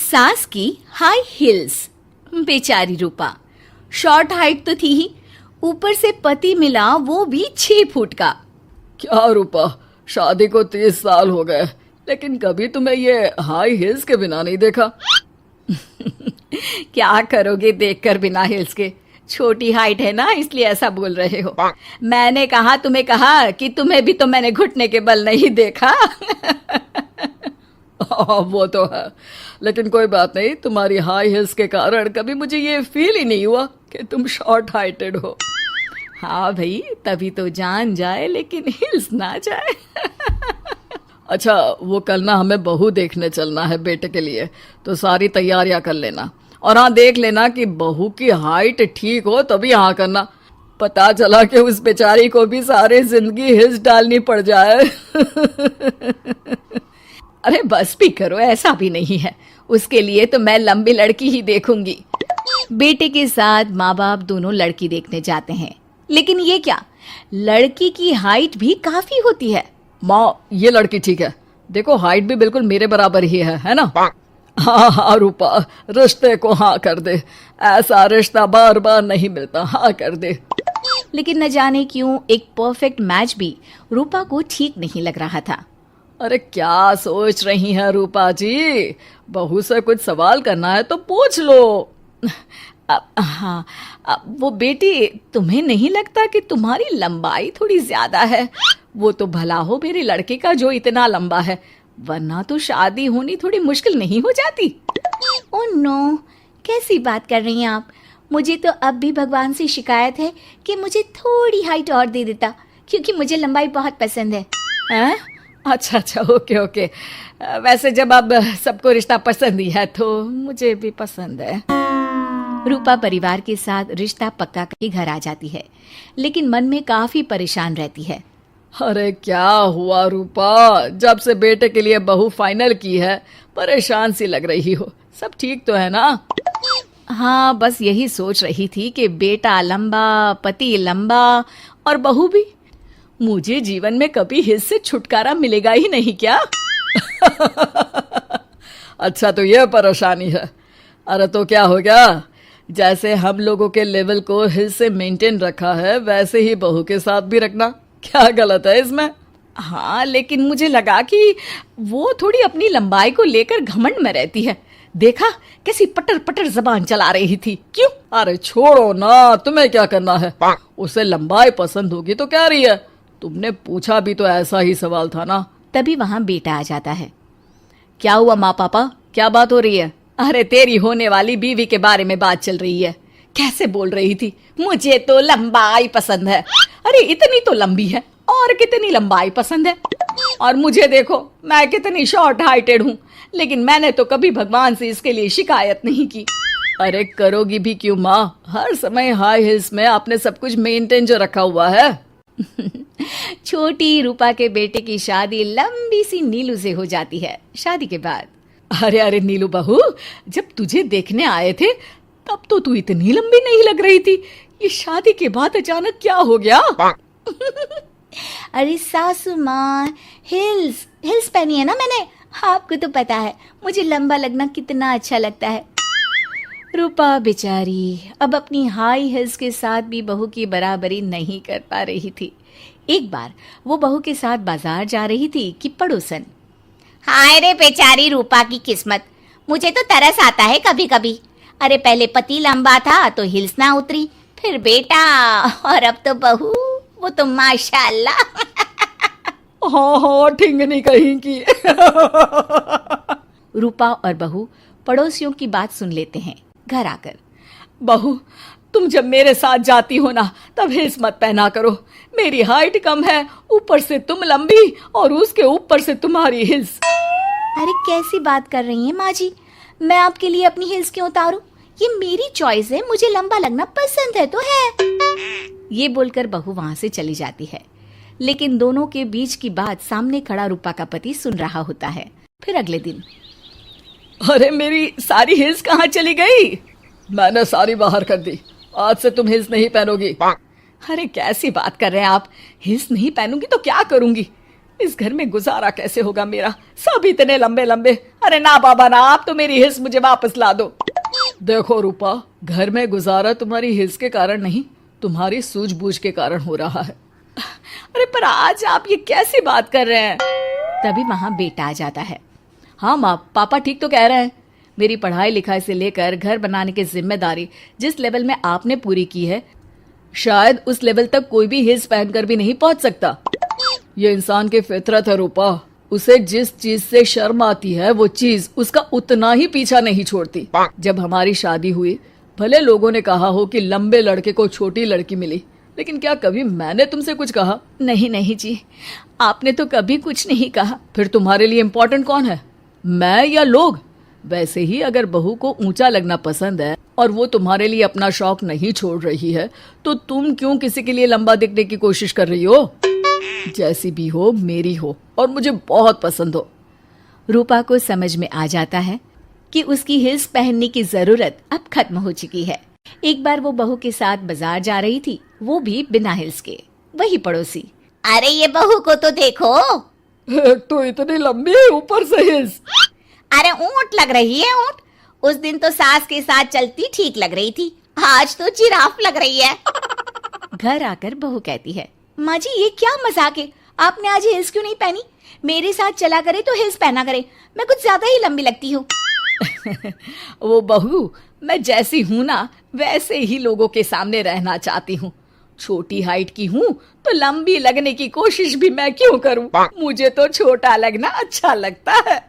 सास की high heels. बेचारी रूपा, शॉर्ट हाइट तो थी ही, ऊपर से पति मिला वो भी 6 फुट का। क्या रूपा, शादी को 30 साल हो गए, लेकिन कभी तुम्हें ये हाई हील्स के बिना नहीं देखा। क्या करोगे देखकर बिना हिल्स के? छोटी हाइट है ना, इसलिए ऐसा बोल रहे हो। मैंने कहा कि तुम्हें भी तो मैंने घुटने के बल नहीं देखा। वो तो है, लेकिन कोई बात नहीं, तुम्हारी हाई हील्स के कारण कभी मुझे ये फील ही नहीं हुआ कि तुम शॉर्ट हाइटेड हो। हाँ भाई, तभी तो जान जाए लेकिन हिल्स ना जाए। अच्छा, वो कल ना हमें बहू देखने चलना है बेटे के लिए, तो सारी तैयारियां कर लेना। और हाँ, देख लेना कि बहू की हाइट ठीक हो तभी हाँ करना। पता चला कि उस बेचारी को भी सारी जिंदगी हिल्स डालनी पड़ जाए। अरे बस भी करो, ऐसा भी नहीं है। उसके लिए तो मैं लंबी लड़की ही देखूंगी। बेटे के साथ माँ बाप दोनों लड़की देखने जाते हैं, लेकिन ये क्या, लड़की की हाइट भी काफी होती है। माँ, ये लड़की ठीक है, देखो हाइट भी बिल्कुल मेरे बराबर ही है ना। हाँ हाँ रूपा, रिश्ते को हाँ कर दे, ऐसा रिश्ता बार बार नहीं मिलता, हाँ कर दे। लेकिन न जाने क्यों एक परफेक्ट मैच भी रूपा को ठीक नहीं लग रहा था। अरे क्या सोच रही हैं रूपा जी, बहू से कुछ सवाल करना है तो पूछ लो। हाँ, वो बेटी, तुम्हें नहीं लगता कि तुम्हारी लंबाई थोड़ी ज्यादा है? वो तो भला हो मेरे लड़के का जो इतना लंबा है, वरना तो शादी होनी थोड़ी मुश्किल नहीं हो जाती। ओह नो, कैसी बात कर रही हैं आप? मुझे तो अब भी भगवान से शिकायत है कि मुझे थोड़ी हाइट और दे देता, क्योंकि मुझे लंबाई बहुत पसंद है। हैं? अच्छा, ओके। वैसे जब अब सबको रिश्ता पसंद ही है तो मुझे भी पसंद है। रूपा परिवार के साथ रिश्ता पक्का करके घर आ जाती है, लेकिन मन में काफी परेशान रहती है। अरे क्या हुआ रूपा, जब से बेटे के लिए बहू फाइनल की है परेशान सी लग रही हो, सब ठीक तो है ना? हाँ, बस यही सोच रही थी कि बेटा लंबा, पति लंबा और बहू भी। मुझे जीवन में कभी हिस्से से छुटकारा मिलेगा ही नहीं क्या? अच्छा, तो ये परेशानी है। अरे तो क्या हो गया, जैसे हम लोगों के लेवल को हिस्से मेंटेन रखा है वैसे ही बहू के साथ भी रखना, क्या गलत है इसमें? हाँ, लेकिन मुझे लगा कि वो थोड़ी अपनी लंबाई को लेकर घमंड में रहती है। देखा कैसी पटर पटर जबान चला रही थी। क्यों? अरे छोड़ो ना, तुम्हें क्या करना है? उसे लंबाई पसंद होगी तो क्या रही है, तुमने पूछा भी तो ऐसा ही सवाल था ना। तभी वहां बेटा आ जाता है। क्या हुआ माँ पापा, क्या बात हो रही है? अरे तेरी होने वाली बीवी के बारे में बात चल रही है। कैसे बोल रही थी, मुझे तो लंबाई पसंद है। अरे इतनी तो लंबी है, और कितनी लंबाई पसंद है? और मुझे देखो, मैं कितनी शॉर्ट हाइटेड हूँ, लेकिन मैंने तो कभी भगवान से इसके लिए शिकायत नहीं की। अरे करोगी भी क्यों माँ, हर समय हाई हिल्स में आपने सब कुछ मेंटेन जो रखा हुआ है। छोटी रूपा के बेटे की शादी लंबी सी नीलू से हो जाती है। शादी के बाद, अरे नीलू बहू, जब तुझे देखने आए थे तब तो तू इतनी लंबी नहीं लग रही थी, ये शादी के बाद अचानक क्या हो गया? अरे सासू माँ, हिल्स पहनी है ना मैंने, आपको तो पता है मुझे लंबा लगना कितना अच्छा लगता है। रूपा बेचारी अब अपनी हाई हिल्स के साथ भी बहू की बराबरी नहीं कर पा रही थी। एक बार वो बहू के साथ बाजार जा रही थी कि पड़ोसन, हाय रे बेचारी रूपा की किस्मत, मुझे तो तरस आता है कभी कभी। अरे पहले पति लंबा था तो हिल्स ना उतरी, फिर बेटा, और अब तो बहू, वो तो माशाल्लाह। हाँ, ठिंगनी कहीं की। रूपा और बहू पड़ोसियों की बात सुन लेते हैं। घर आकर, बहू, तुम जब मेरे साथ जाती हो ना तब हिल्स मत पहना करो, मेरी हाइट कम है, ऊपर से तुम लंबी और उसके ऊपर से तुम्हारी हिल्स। अरे कैसी बात कर रही हैं माँ जी, मैं आपके लिए अपनी हिल्स क्यों उतारूं? ये मेरी चॉइस है, मुझे लंबा लगना पसंद है तो है। ये बोलकर बहू वहां से चली जाती है, लेकिन दोनों के बीच की बात सामने खड़ा रूपा का पति सुन रहा होता है। फिर अगले दिन, अरे मेरी सारी हिल्स कहाँ चली गई? मैंने सारी बाहर कर दी, आज से तुम हिल्स नहीं पहनोगी। अरे कैसी बात कर रहे हैं आप, हिल्स नहीं पहनूंगी तो क्या करूंगी? इस घर में गुजारा कैसे होगा मेरा, सब इतने लंबे लंबे। अरे ना बाबा ना, आप तो मेरी हिस्स मुझे वापस ला दो। देखो रूपा, घर में गुजारा तुम्हारी हिस्स के कारण नहीं, तुम्हारी सूझबूझ के कारण हो रहा है। अरे पर आज आप ये कैसी बात कर रहे हैं? तभी वहां बेटा आ जाता है। हाँ माँ, पापा ठीक तो कह रहे हैं। मेरी पढ़ाई लिखाई से लेकर घर बनाने की जिम्मेदारी जिस लेवल में आपने पूरी की है, शायद उस लेवल तक कोई भी हिल्स पहनकर भी नहीं पहुंच सकता। ये इंसान की फितरत है रूपा, उसे जिस चीज से शर्म आती है वो चीज उसका उतना ही पीछा नहीं छोड़ती। जब हमारी शादी हुई, भले लोगों ने कहा हो कि लंबे लड़के को छोटी लड़की मिली, लेकिन क्या कभी मैंने तुमसे कुछ कहा? नहीं नहीं जी, आपने तो कभी कुछ नहीं कहा। फिर तुम्हारे लिए इम्पोर्टेंट कौन है, मैं या लोग? वैसे ही अगर बहू को ऊंचा लगना पसंद है और वो तुम्हारे लिए अपना शौक नहीं छोड़ रही है, तो तुम क्यों किसी के लिए लंबा दिखने की कोशिश कर रही हो? जैसी भी हो, मेरी हो और मुझे बहुत पसंद हो। रूपा को समझ में आ जाता है कि उसकी हिल्स पहनने की जरूरत अब खत्म हो चुकी है। एक बार वो बहू के साथ बाजार जा रही थी, वो भी बिना हिल्स के। वही पड़ोसी, अरे ये बहू को तो देखो, एक तो इतनी लंबी है, ऊपर से हिल्स। अरे ऊंट लग रही है ऊंट। उस दिन तो सास के साथ चलती ठीक लग रही थी, आज तो जिराफ लग रही है। घर आकर बहू कहती है, माँ जी ये क्या मजाक है, आपने आज हिल्स क्यों नहीं पहनी? मेरे साथ चला करे तो हिल्स पहना करे, मैं कुछ ज्यादा ही लंबी लगती हूँ। वो बहू, मैं जैसी हूँ ना वैसे ही लोगों के सामने रहना चाहती हूँ। छोटी हाइट की हूँ तो लंबी लगने की कोशिश भी मैं क्यों करूँ? मुझे तो छोटा लगना अच्छा लगता है।